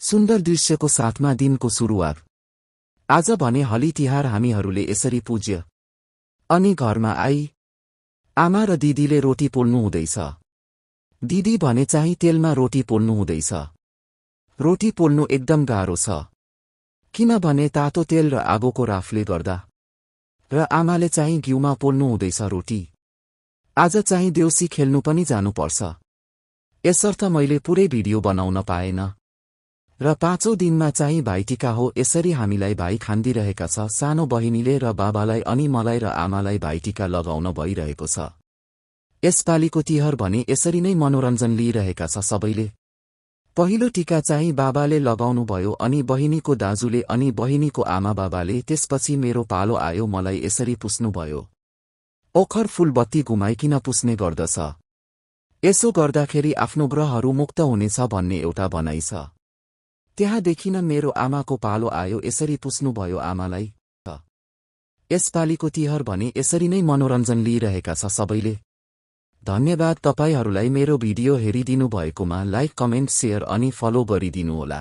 सुन्दर दृश्यको साथमा दिनको सुरुवात। आज भने हली तिहार हामीहरूले यसरी पूज्य। अनि घरमा आई आमा र दिदीले रोटी पोल्नु हुँदैछ। दिदी भने चाहिँ तेलमा रोटी पोल्नु हुँदैछ। रोटी पोल्नु एकदम गाह्रो छ, किनभने तातो तेल र आगोको राफले गर्दा। र आमाले चाहिँ घिउमा पोल्नु हुँदैछ रोटी। आज चाहिँ देउसी खेल्नु पनि जानुपर्छ। यसर्थ मैले पुरै भिडियो बनाउन पाएन। र 5औं दिनमा चाहिँ भाइटिका हो। यसरी हामीलाई भाइ खान्दिरहेका छ। सानो बहिनीले र बाबालाई अनि मलाई र आमालाई भाइटिका लगाउन भइरहेको छ। यसपालिको तिहार भने यसरी नै मनोरञ्जन लिइरहेका छ सबैले। पहिलो टीका चाहिँ बाबाले लगाउनु भयो, अनि बहिनीको दाजुले, अनि बहिनीको आमा बाबाले। त्यसपछि मेरो पालो आयो। मलाई यसरी पुस्नुभयो। ओखर फूलबत्ती घुमाइकिन पुस्ने गर्दछ। यसो गर्दाखेरि आफ्नो ग्रहहरू मुक्त हुनेछ भन्ने एउटा भनाइ छ। त्यहाँदेखि मेरो आमाको पालो आयो। यसरी पुस्नुभयो आमालाई। यसपालिको तिहार भने यसरी नै मनोरञ्जन लिइरहेका छ सबैले। धन्यवाद तपाईहरूलाई मेरो भिडियो हेरिदिनु भएकोमा। लाइक, कमेन्ट, शेयर अनि फलो गरिदिनुहोला।